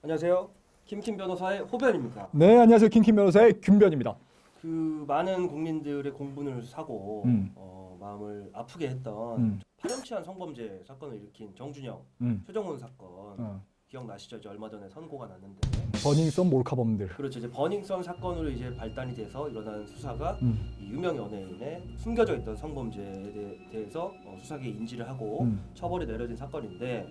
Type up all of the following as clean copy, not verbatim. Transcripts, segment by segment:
안녕하세요. 김킴 변호사의 호변입니다. 네, 안녕하세요. 킹킴 변호사의 김변입니다. 그 많은 국민들의 공분을 사고 마음을 아프게 했던 파렴치한 성범죄 사건을 일으킨 정준영, 최정훈 사건 기억나시죠? 이제 얼마 전에 선고가 났는데 버닝썬 몰카범들. 그렇죠. 이제 버닝썬 사건으로 이제 발단이 돼서 일어난 수사가 이 유명 연예인의 숨겨져 있던 성범죄에 대해서 수사기에 인지를 하고 처벌이 내려진 사건인데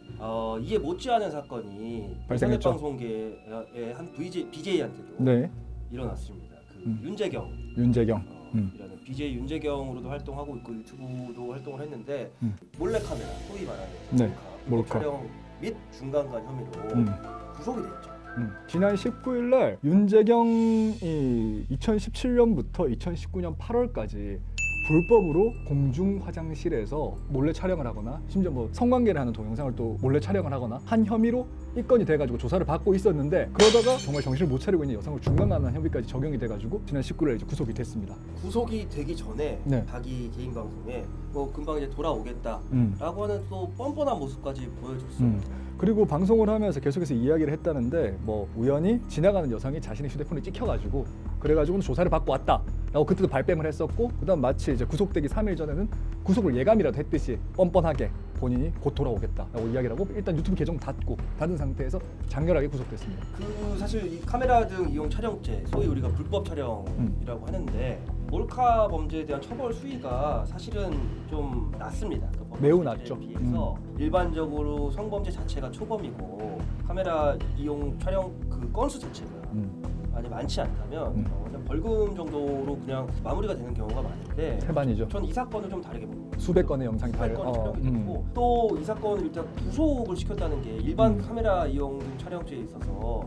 이에 못지않은 사건이 인터넷 발생했죠. 방송계의 한 BJ한테도 네, 일어났습니다. 그 윤재경 윤재경. 이라는 BJ 윤재경으로도 활동하고 있고 유튜브도 활동을 했는데 몰래카메라 소위 말하는 네, 몰카 몰카. 촬영 및 중간간 혐의로 구속이 됐죠. 지난 19일 날 윤재경이 2017년부터 2019년 8월까지 불법으로 공중 화장실에서 몰래 촬영을 하거나 심지어 뭐 성관계를 하는 동영상을 또 몰래 촬영을 하거나 한 혐의로 입건이 돼가지고 조사를 받고 있었는데 그러다가 정말 정신을 못 차리고 있는 여성을 중간간한 혐의까지 적용이 돼가지고 지난 19일에 이제 구속이 됐습니다. 구속이 되기 전에 네. 자기 개인 방송에 뭐 금방 이제 돌아오겠다라고 하는 또 뻔뻔한 모습까지 보여줬어요. 그리고 방송을 하면서 계속해서 이야기를 했다는데 뭐 우연히 지나가는 여성이 자신의 휴대폰을 찍혀가지고 그래가지고 조사를 받고 왔다라고 그때도 발뺌을 했었고 그다음 마치 이제 구속되기 3일 전에는 구속을 예감이라도 했듯이 뻔뻔하게 본인이 곧 돌아오겠다라고 이야기를 하고 일단 유튜브 계정 닫은 상태에서 장렬하게 구속됐습니다. 그 사실 이 카메라 등 이용 촬영죄 소위 우리가 불법 촬영이라고 하는데 몰카 범죄에 대한 처벌 수위가 사실은 좀 낮습니다. 그 법적 매우 수위에 낮죠. 비해서 일반적으로 성범죄 자체가 초범이고 카메라 이용 촬영 그 건수 자체가 아니 많지 않다면 그냥 벌금 정도로 그냥 마무리가 되는 경우가 많은데 태반이죠. 전 이 사건을 좀 다르게 봅니다. 수백 건의 영상이 수백 건이 촬영이 됐고 또 이 사건을 일단 구속을 시켰다는 게 일반 카메라 이용 촬영죄에 있어서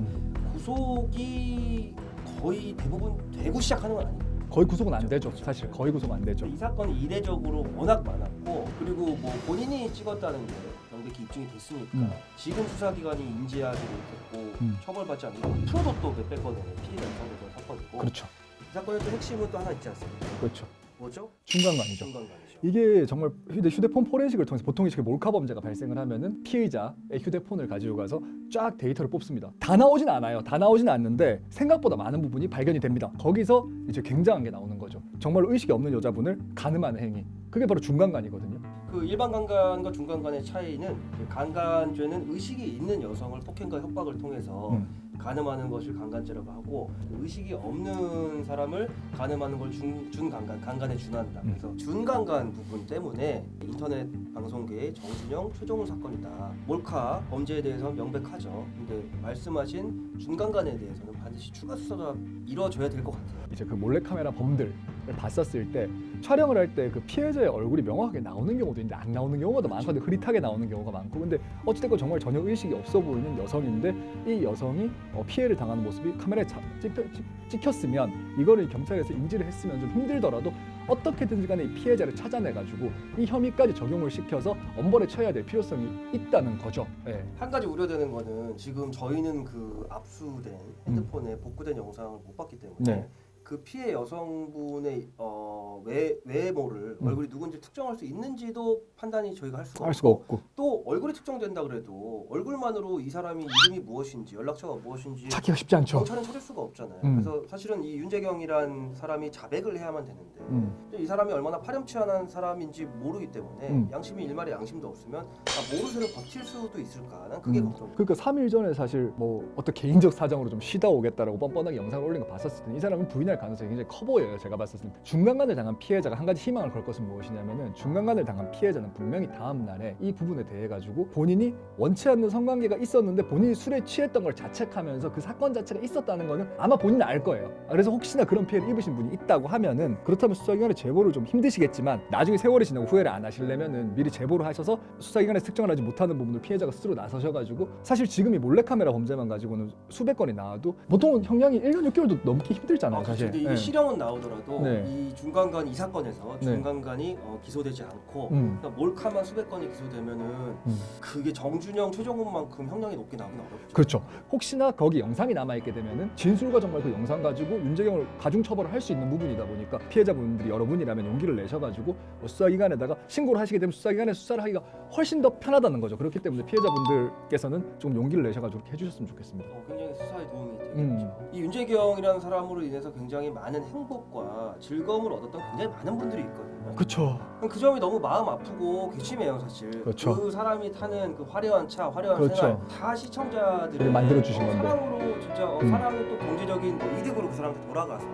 구속이 거의 대부분 되고 시작하는 건 아니에요. 거의 구속은 안 되죠. 사실 거의 구속 안 되죠. 이 사건이 이례적으로 워낙 많았고 그리고 뭐 본인이 찍었다는 게 명백히 입증이 됐으니까 지금 수사기관이 인지하지 못했고 처벌받지 않는 건 프로도 또 몇백 건의 피해가 예상되는 사건이고 그렇죠. 이 사건의 또 핵심은 또 하나 있지 않습니까? 그렇죠. 뭐죠? 중간간이죠. 중간간이죠. 이게 정말 휴대폰 포렌식을 통해서 보통 이렇게 몰카 범죄가 발생을 하면은 피의자의 휴대폰을 가지고 가서 쫙 데이터를 뽑습니다. 다 나오진 않아요. 다 나오진 않는데 생각보다 많은 부분이 발견이 됩니다. 거기서 이제 굉장한 게 나오는 거죠. 정말 의식이 없는 여자분을 가늠하는 행위. 그게 바로 중간간이거든요. 그 일반 강간과 중간간의 차이는 그 강간죄는 의식이 있는 여성을 폭행과 협박을 통해서 가늠하는 것을 강간죄라고 하고 의식이 없는 사람을 가늠하는 걸 준강간, 강간에 준한다. 그래서 준강간 부분 때문에 인터넷 방송계의 정준영, 최정훈 사건이다. 몰카 범죄에 대해서는 명백하죠. 근데 말씀하신 준강간에 대해서는 반드시 추가 수사가 이루어져야 될 것 같아요. 이제 그 몰래카메라 범들을 봤었을 때 촬영을 할 때 그 피해자의 얼굴이 명확하게 나오는 경우도 있는데 안 나오는 경우가 더 많거든요. 흐릿하게 나오는 경우가 많고 근데 어찌됐건 정말 전혀 의식이 없어 보이는 여성인데 이 여성이 피해를 당하는 모습이 카메라에 찍혔으면 이거를 경찰에서 인지를 했으면 좀 힘들더라도 어떻게든지 간에 이 피해자를 찾아내가지고 이 혐의까지 적용을 시켜서 엄벌에 처해야 될 필요성이 있다는 거죠. 네. 한 가지 우려되는 거는 지금 저희는 그 압수된 핸드폰에 복구된 영상을 못 봤기 때문에 네. 그 피해 여성분의 외모를 얼굴이 누군지 특정할 수 있는지도 판단이 저희가 할 수가 없고 또 얼굴이 특정된다 그래도 얼굴만으로 이 사람이 이름이 무엇인지 연락처가 무엇인지 찾기가 쉽지 않죠. 경찰은 찾을 수가 없잖아요. 그래서 사실은 이 윤재경이란 사람이 자백을 해야만 되는데 이 사람이 얼마나 파렴치한 사람인지 모르기 때문에 양심이 일말의 양심도 없으면 모르쇠를 버틸 수도 있을까? 난 그게 걱정이에요. 그러니까 3일 전에 사실 뭐 어떤 개인적 사정으로 좀 쉬다 오겠다라고 뻔뻔하게 영상을 올린 거 봤었을 때 이 사람은 부인할 가능성이 굉장히 커 보여요. 제가 봤었을 때 중간간을 당한 피해자가 한 가지 희망을 걸 것은 무엇이냐면은 중간간을 당한 피해자는 분명히 다음 날에 이 부분에 대해 가지고 본인이 원치 않는 성관계가 있었는데 본인이 술에 취했던 걸 자책하면서 그 사건 자체가 있었다는 거는 아마 본인은 알 거예요. 그래서 혹시나 그런 피해를 입으신 분이 있다고 하면은 그렇다면 수사기관에 제보를 좀 힘드시겠지만 나중에 세월이 지나고 후회를 안 하시려면은 미리 제보를 하셔서 수사기관에 특정을 하지 못하는 부분을 피해자가 스스로 나서셔가지고 사실 지금 이 몰래카메라 범죄만 가지고는 수백 건이 나와도 보통은 형량이 1년 6개월도 넘기 힘들잖아요. 사실. 근데 이게 네. 실형은 나오더라도 네. 이 중간간 이 사건에서 네. 중간간이 기소되지 않고 그러니까 몰카만 수백 건이 기소되면은 그게 정준영, 최종훈만큼 형량이 높게 나오긴 어렵죠. 그렇죠. 혹시나 거기 영상이 남아있게 되면은 진술과 정말 그 영상 가지고 윤재경을 가중 처벌을 할 수 있는 부분이다 보니까 피해자분들이 여러분이라면 용기를 내셔가지고 뭐 수사기관에다가 신고를 하시게 되면 수사기관에 수사를 하기가 훨씬 더 편하다는 거죠. 그렇기 때문에 피해자분들께서는 좀 용기를 내셔가지고 그렇게 해주셨으면 좋겠습니다. 굉장히 수사에 도움이 되겠죠. 이 윤재경이라는 사람으로 인해서 굉장히 많은 행복과 즐거움을 얻었던 굉장히 많은 분들이 있거든요. 그렇죠. 그 점이 너무 마음 아프고 괘씸해요, 사실. 그렇죠. 그 사람이 타는 그 화려한 차, 화려한 그렇죠. 생활 다 시청자들이 만들어 주신 건데. 사랑으로 진짜 사랑이 또 경제적인 뭐 이득으로 그 사람한테 돌아가서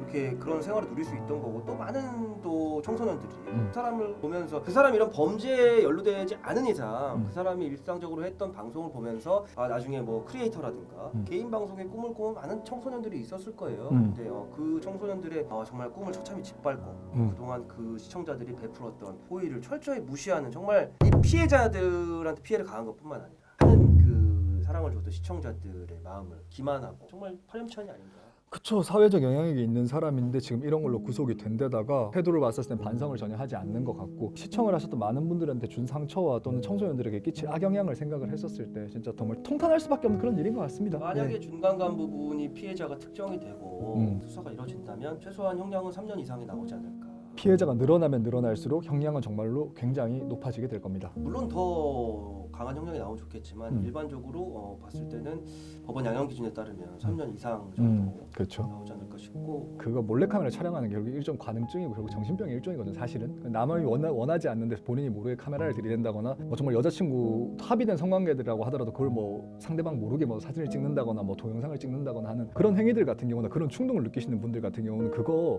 이렇게 그런 생활을 누릴 수 있던 거고 또 많은 또 청소년들이 그 사람을 보면서 그 사람이 이런 범죄에 연루되지 않은 이상 그 사람이 일상적으로 했던 방송을 보면서 나중에 뭐 크리에이터라든가 개인 방송에 꿈을 꾸는 많은 청소년들이 있었을 거예요. 근데 그 청소년들의 정말 꿈을 처참히 짓밟고 그동안 그 시청자들이 베풀었던 호의를 철저히 무시하는 정말 이 피해자들한테 피해를 가한 것뿐만 아니라 하는 그 사랑을 줬던 시청자들의 마음을 기만하고 정말 파렴치한이 아닌가. 그쵸. 사회적 영향력이 있는 사람인데 지금 이런 걸로 구속이 된 데다가 태도를 봤을 땐 반성을 전혀 하지 않는 것 같고 시청을 하셨던 많은 분들한테 준 상처와 또는 청소년들에게 끼칠 악영향을 생각을 했었을 때 진짜 정말 통탄할 수밖에 없는 그런 일인 것 같습니다. 만약에 네. 중간간 부분이 피해자가 특정이 되고 수사가 이뤄진다면 최소한 형량은 3년 이상이 나오지 않을까. 피해자가 늘어나면 늘어날수록 형량은 정말로 굉장히 높아지게 될 겁니다. 물론 더 강한 형량이 나오면 좋겠지만 일반적으로 봤을 때는 법원 양형 기준에 따르면 3년 이상 정도 그렇죠. 나오지 않을까 싶고 그거 몰래카메라 촬영하는 게 결국 일종 관음증이고 결국 정신병의 일종이거든 사실은. 남이 원하지 않는데 본인이 모르게 카메라를 들이댄다거나 뭐 정말 여자친구 합의된 성관계들이라고 하더라도 그걸 뭐 상대방 모르게 뭐 사진을 찍는다거나 뭐 동영상을 찍는다거나 하는 그런 행위들 같은 경우나 그런 충동을 느끼시는 분들 같은 경우는 그거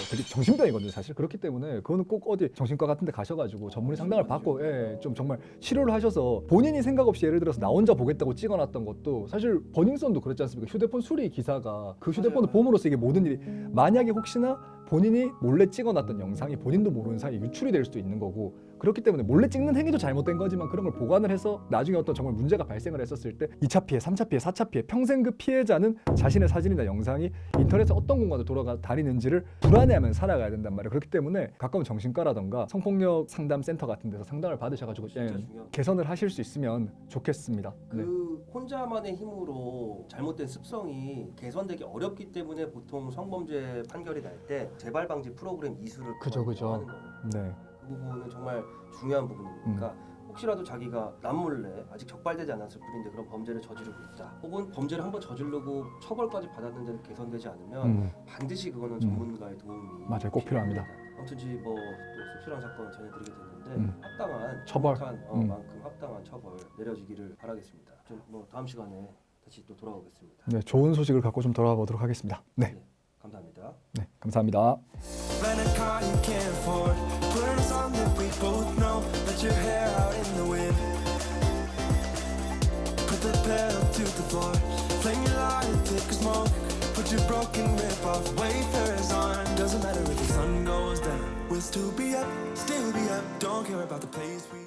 되게 정신병이거든요 사실. 그렇기 때문에 그거는 꼭 어디 정신과 같은 데 가셔가지고 전문의 상담을 받고 좀 정말 치료를 하셔서 본인이 생각 없이 예를 들어서 나 혼자 보겠다고 찍어놨던 것도 사실 버닝썬도 그랬지 않습니까? 휴대폰 수리 기사가 그 휴대폰을 봄으로써 이게 모든 일이 만약에 혹시나 본인이 몰래 찍어놨던 영상이 본인도 모르는 사이에 유출이 될 수도 있는 거고 그렇기 때문에 몰래 찍는 행위도 잘못된 거지만 그런 걸 보관을 해서 나중에 어떤 정말 문제가 발생을 했었을 때 2차 피해, 3차 피해, 4차 피해 평생 그 피해자는 자신의 사진이나 영상이 인터넷에 어떤 공간으로 돌아다니는지를 불안해하면 살아가야 된단 말이에요. 그렇기 때문에 가까운 정신과라던가 성폭력 상담 센터 같은 데서 상담을 받으셔가지고 개선을 하실 수 있으면 좋겠습니다. 그 혼자만의 힘으로 잘못된 습성이 개선되기 어렵기 때문에 보통 성범죄 판결이 날 때 재발 방지 프로그램 이수를 그죠. 하는 거예요. 네. 그 부분은 정말 중요한 부분이니까 혹시라도 자기가 남몰래 아직 적발되지 않았을 뿐인데 그런 범죄를 저지르고 있다 혹은 범죄를 한번 저지르고 처벌까지 받았는데도 개선되지 않으면 반드시 그거는 전문가의 도움이 맞아요. 꼭 필요합니다. 아무튼 뭐또 씁쓸한 사건 전해드리게 됐는데 합당한 처벌 만큼 합당한 처벌 내려지기를 바라겠습니다. 뭐 다음 시간에 다시 또 돌아오겠습니다. 네, 좋은 소식을 갖고 좀 돌아가 보도록 하겠습니다. 네. 감사합니다. 네, 감사합니다. Rent a car you can't afford. Put on a song that we both know. Let your hair out in the wind. Put the pedal to the floor. Flame your lighter, take a smoke. Put your broken rip off. Wayfarers on. Doesn't matter if the sun goes down. We'll still be up, still be up. Don't care about the place we